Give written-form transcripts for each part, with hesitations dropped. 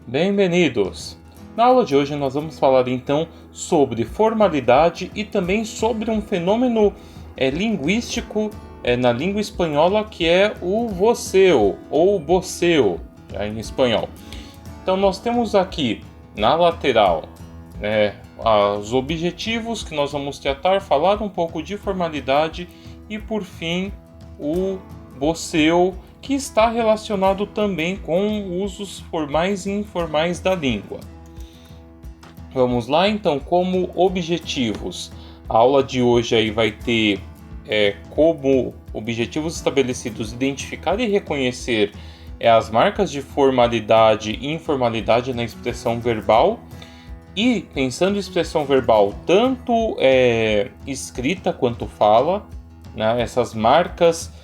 Bem-vindos! Na aula de hoje nós vamos falar então sobre formalidade e também sobre um fenômeno linguístico na língua espanhola que é o voceu ou boceo em espanhol. Então nós temos aqui na lateral os objetivos que nós vamos tratar, falar um pouco de formalidade e por fim o boceo, que está relacionado também com usos formais e informais da língua. Vamos lá, então, como objetivos. A aula de hoje aí vai ter como objetivos estabelecidos identificar e reconhecer as marcas de formalidade e informalidade na expressão verbal. E, pensando em expressão verbal, tanto escrita quanto fala, né, essas marcas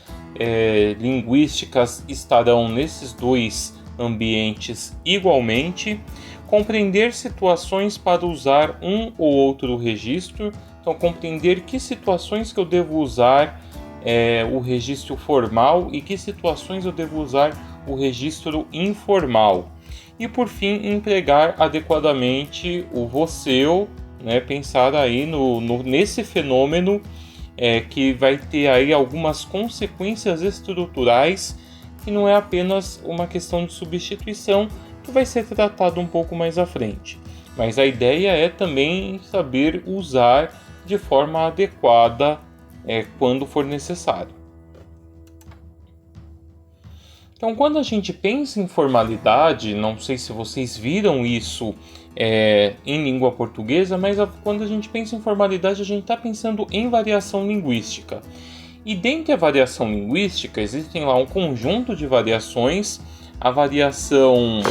linguísticas estarão nesses dois ambientes igualmente. Compreender situações para usar um ou outro registro. Então, compreender que situações que eu devo usar o registro formal e que situações eu devo usar o registro informal. E, por fim, empregar adequadamente o voceu, né, pensar aí nesse fenômeno que vai ter aí algumas consequências estruturais, que não é apenas uma questão de substituição, que vai ser tratado um pouco mais à frente. Mas a ideia é também saber usar de forma adequada quando for necessário. Então, quando a gente pensa em formalidade, não sei se vocês viram isso em língua portuguesa, mas quando a gente pensa em formalidade, a gente está pensando em variação linguística. E dentre a variação linguística, existem lá um conjunto de variações. A variação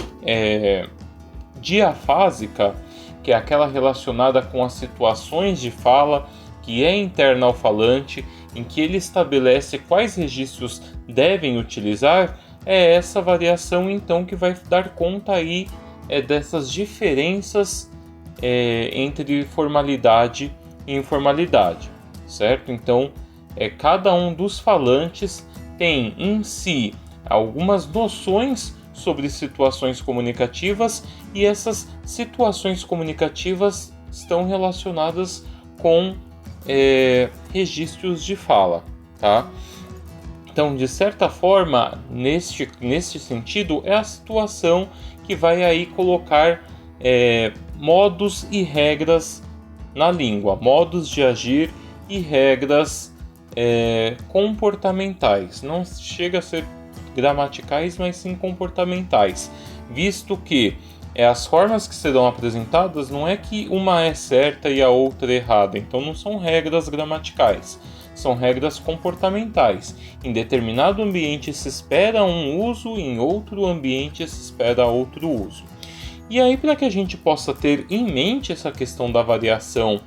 diafásica, que é aquela relacionada com as situações de fala, que é interna ao falante, em que ele estabelece quais registros devem utilizar, é essa variação então que vai dar conta aí dessas diferenças entre formalidade e informalidade, certo? Então, cada um dos falantes tem em si algumas noções sobre situações comunicativas e essas situações comunicativas estão relacionadas com registros de fala, tá? Então, de certa forma, neste sentido, é a situação que vai aí colocar modos e regras na língua, modos de agir e regras comportamentais. Não chega a ser gramaticais, mas sim comportamentais, visto que as formas que serão apresentadas não é que uma é certa e a outra é errada, então não são regras gramaticais. São regras comportamentais. Em determinado ambiente se espera um uso, em outro ambiente se espera outro uso. E aí, para que a gente possa ter em mente essa questão da variação,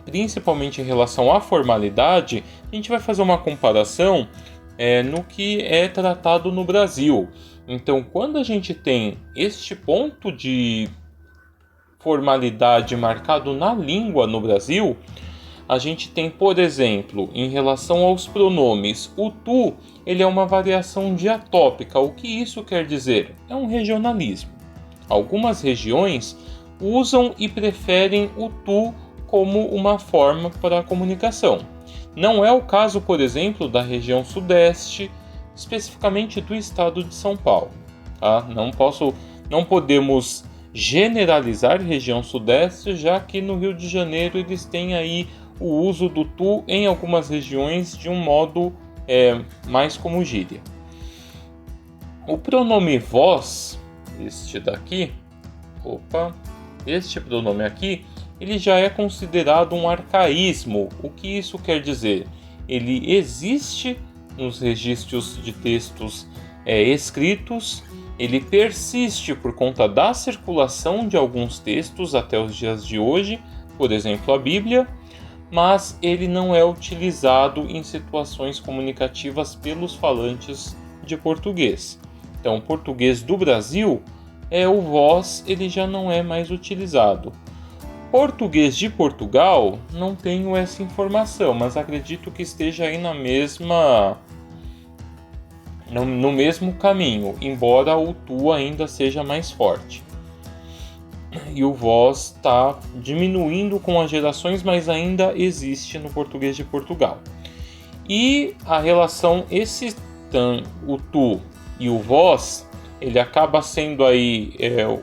principalmente em relação à formalidade, a gente vai fazer uma comparação no que é tratado no Brasil. Então, quando a gente tem este ponto de formalidade marcado na língua no Brasil, a gente tem, por exemplo, em relação aos pronomes, o tu ele é uma variação diatópica. O que isso quer dizer? É um regionalismo. Algumas regiões usam e preferem o tu como uma forma para a comunicação. Não é o caso, por exemplo, da região sudeste, especificamente do estado de São Paulo. Tá? Não podemos generalizar região sudeste, já que no Rio de Janeiro eles têm aí o uso do tu em algumas regiões de um modo mais como gíria. O pronome vós, este pronome aqui, ele já é considerado um arcaísmo. O que isso quer dizer? Ele existe nos registros de textos escritos, ele persiste por conta da circulação de alguns textos até os dias de hoje, por exemplo, a Bíblia, mas ele não é utilizado em situações comunicativas pelos falantes de português. Então, o português do Brasil, o vós, ele já não é mais utilizado. Português de Portugal, não tenho essa informação, mas acredito que esteja aí na mesma no mesmo caminho, embora o tu ainda seja mais forte. E o vós está diminuindo com as gerações, mas ainda existe no português de Portugal. E a relação o tu e o vós, ele acaba sendo aí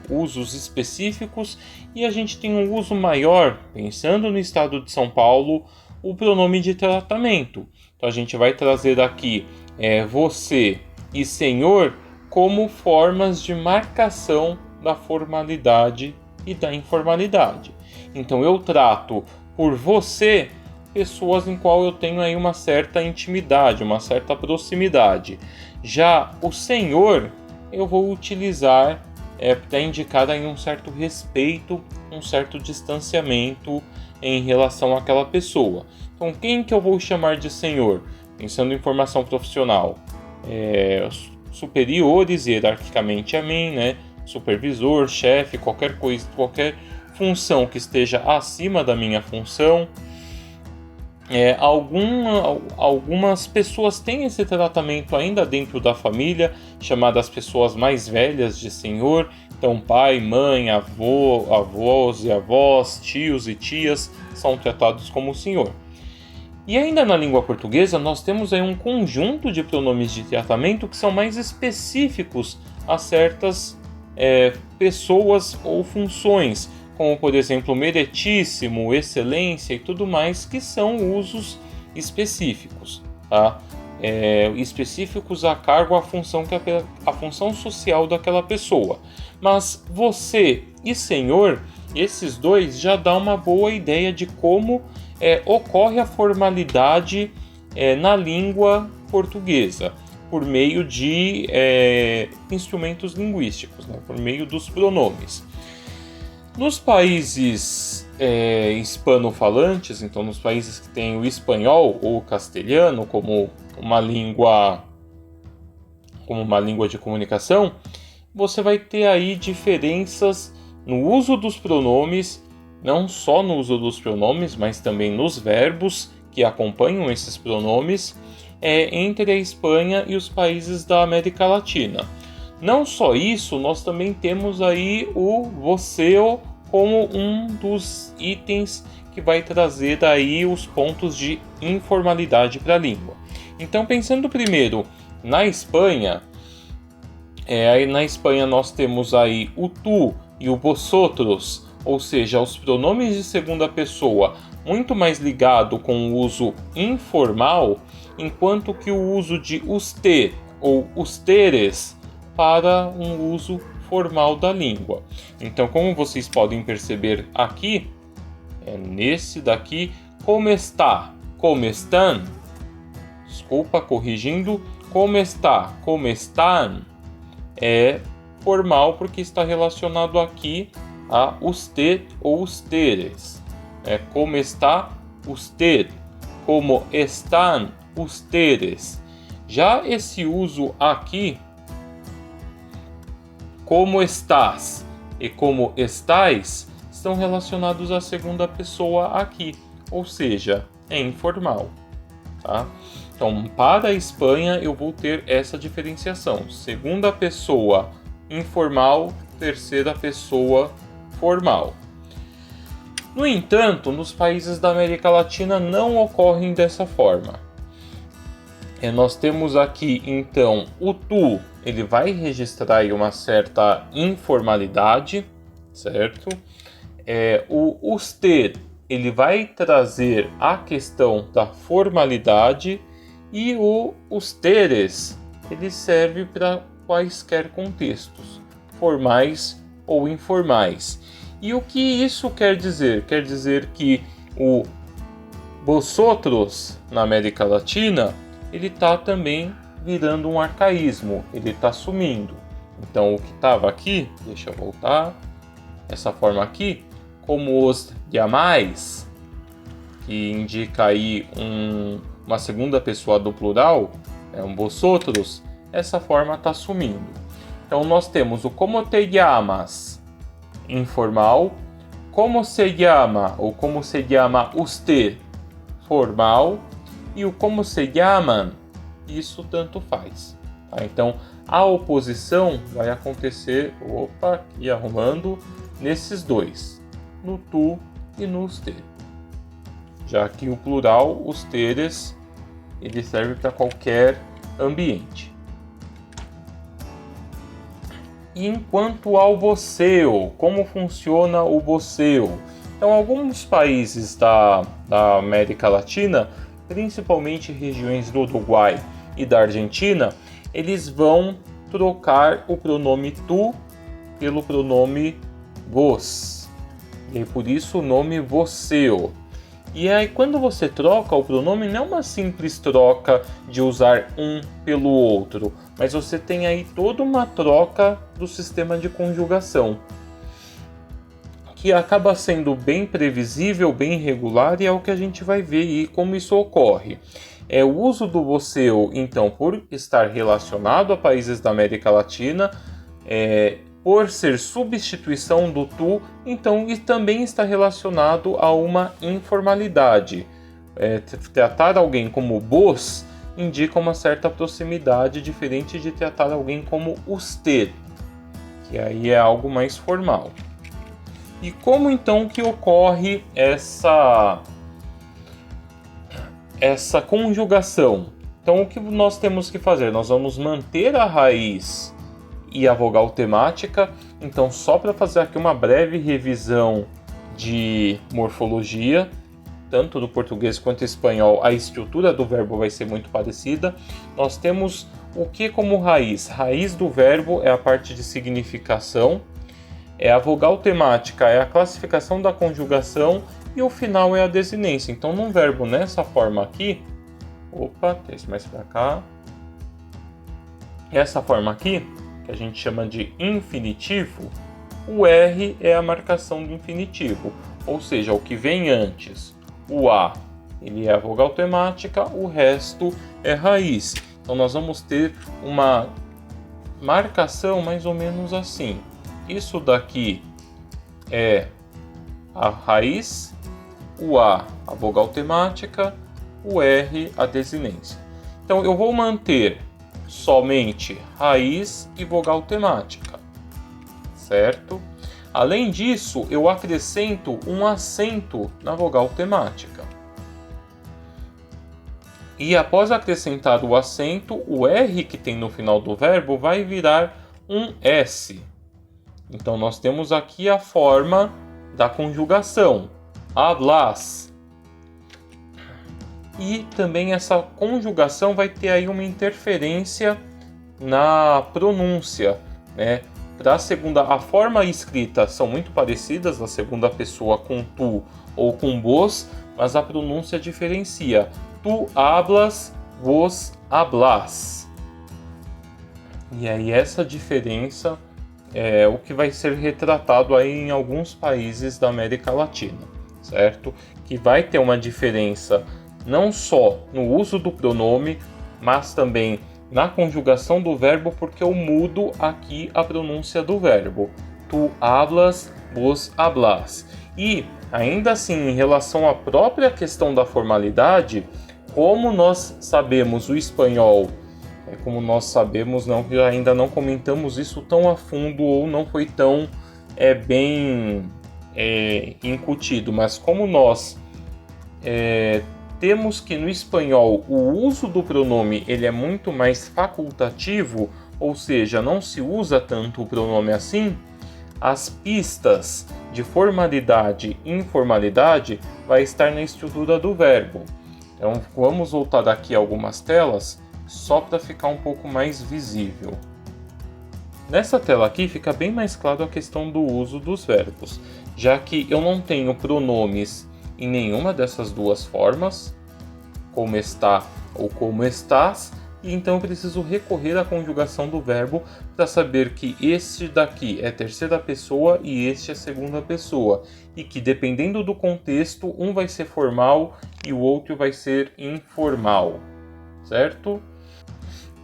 usos específicos, e a gente tem um uso maior, pensando no estado de São Paulo, o pronome de tratamento. Então a gente vai trazer aqui você e senhor como formas de marcação da formalidade e da informalidade. Então eu trato por você pessoas em qual eu tenho aí uma certa intimidade, uma certa proximidade. Já o senhor eu vou utilizar para indicar aí um certo respeito, um certo distanciamento em relação àquela pessoa. Então quem que eu vou chamar de senhor? Pensando em formação profissional, superiores hierarquicamente a mim, né? Supervisor, chefe, qualquer coisa, qualquer função que esteja acima da minha função. Algumas pessoas têm esse tratamento ainda dentro da família, chamadas pessoas mais velhas de senhor. Então pai, mãe, avós e avós, tios e tias são tratados como senhor. E ainda na língua portuguesa nós temos aí um conjunto de pronomes de tratamento que são mais específicos a certas pessoas ou funções, como por exemplo meritíssimo, excelência e tudo mais, que são usos específicos, tá? Específicos a cargo, a função social daquela pessoa. Mas você e senhor, esses dois já dão uma boa ideia de como ocorre a formalidade na língua portuguesa, por meio de instrumentos linguísticos, né? Por meio dos pronomes. Nos países hispanofalantes, então nos países que têm o espanhol ou o castelhano como uma língua de comunicação, você vai ter aí diferenças no uso dos pronomes, não só no uso dos pronomes, mas também nos verbos que acompanham esses pronomes, entre a Espanha e os países da América Latina. Não só isso, nós também temos aí o você como um dos itens que vai trazer daí os pontos de informalidade para a língua. Então, pensando primeiro na Espanha, na Espanha nós temos aí o tu e o vosotros, ou seja, os pronomes de segunda pessoa, muito mais ligado com o uso informal, enquanto que o uso de usted ou ustedes para um uso formal da língua. Então, como vocês podem perceber aqui, nesse daqui, como está, como estão, corrigindo, como está, como estão, é formal porque está relacionado aqui a usted ou ustedes. Como está usted, como estão ustedes. Já esse uso aqui, como estás e como estais, estão relacionados à segunda pessoa aqui, ou seja, é informal, tá? Então, para a Espanha eu vou ter essa diferenciação: segunda pessoa informal, terceira pessoa formal. No entanto, nos países da América Latina não ocorrem dessa forma. Nós temos aqui então o tu, ele vai registrar aí uma certa informalidade, certo? O usted, ele vai trazer a questão da formalidade, e o ustedes, ele serve para quaisquer contextos, formais ou informais. E o que isso quer dizer? Quer dizer que o vosotros na América Latina, ele está também virando um arcaísmo, ele está sumindo. Então o que estava aqui, deixa eu voltar, essa forma aqui, como os llamais, que indica aí uma segunda pessoa do plural, um vosotros, essa forma está sumindo. Então nós temos o como te llamas, informal, como se llama ou como se llama usted, formal, e o como se llaman, isso tanto faz, Tá? Então, a oposição vai acontecer, aqui arrumando, nesses dois, no tu e no ter. Já que o plural, os teres, ele serve para qualquer ambiente. E enquanto ao voceu, como funciona o voceu? Então, alguns países da América Latina, principalmente regiões do Uruguai e da Argentina, eles vão trocar o pronome tu pelo pronome vos. E por isso o nome voceu. E aí quando você troca o pronome, não é uma simples troca de usar um pelo outro, mas você tem aí toda uma troca do sistema de conjugação, que acaba sendo bem previsível, bem regular, e é o que a gente vai ver aí como isso ocorre. O uso do voceu, então, por estar relacionado a países da América Latina, por ser substituição do tu, então e também está relacionado a uma informalidade. Tratar alguém como vos indica uma certa proximidade, diferente de tratar alguém como usted, que aí é algo mais formal. E como então que ocorre essa conjugação? Então o que nós temos que fazer? Nós vamos manter a raiz e a vogal temática. Então, só para fazer aqui uma breve revisão de morfologia, tanto do português quanto do espanhol, a estrutura do verbo vai ser muito parecida. Nós temos o que como raiz? Raiz do verbo é a parte de significação, a vogal temática é a classificação da conjugação e o final é a desinência. Então, num verbo nessa forma aqui, traz mais para cá, essa forma aqui, que a gente chama de infinitivo, o R é a marcação do infinitivo, ou seja, o que vem antes. O A, ele é a vogal temática, o resto é raiz. Então nós vamos ter uma marcação mais ou menos assim. Isso daqui é a raiz, o A, a vogal temática, o R, a desinência. Então eu vou manter somente raiz e vogal temática, certo? Além disso, eu acrescento um acento na vogal temática. E após acrescentar o acento, o R que tem no final do verbo vai virar um S. Então nós temos aqui a forma da conjugação, hablas. E também essa conjugação vai ter aí uma interferência na pronúncia, né? Para a segunda, a forma escrita são muito parecidas, na segunda pessoa com tu ou com vos, mas a pronúncia diferencia. Tu hablas, vos hablas. E aí essa diferença é o que vai ser retratado aí em alguns países da América Latina, certo? Que vai ter uma diferença não só no uso do pronome, mas também na conjugação do verbo, porque eu mudo aqui a pronúncia do verbo. Tu hablas, vos hablas. E, ainda assim, em relação à própria questão da formalidade, como nós sabemos o espanhol, como nós sabemos, ainda não comentamos isso tão a fundo ou não foi tão bem incutido, mas como nós temos que no espanhol o uso do pronome ele é muito mais facultativo, ou seja, não se usa tanto o pronome assim, as pistas de formalidade e informalidade vai estar na estrutura do verbo. Então vamos voltar aqui a algumas telas só para ficar um pouco mais visível. Nessa tela aqui fica bem mais claro a questão do uso dos verbos, já que eu não tenho pronomes em nenhuma dessas duas formas, como está ou como estás, e então eu preciso recorrer à conjugação do verbo para saber que este daqui é terceira pessoa e este é segunda pessoa, e que dependendo do contexto, um vai ser formal e o outro vai ser informal, certo?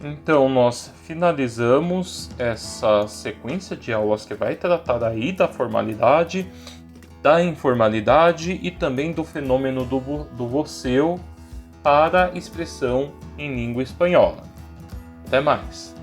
Então nós finalizamos essa sequência de aulas que vai tratar aí da formalidade, da informalidade e também do fenômeno do voceu para expressão em língua espanhola. Até mais!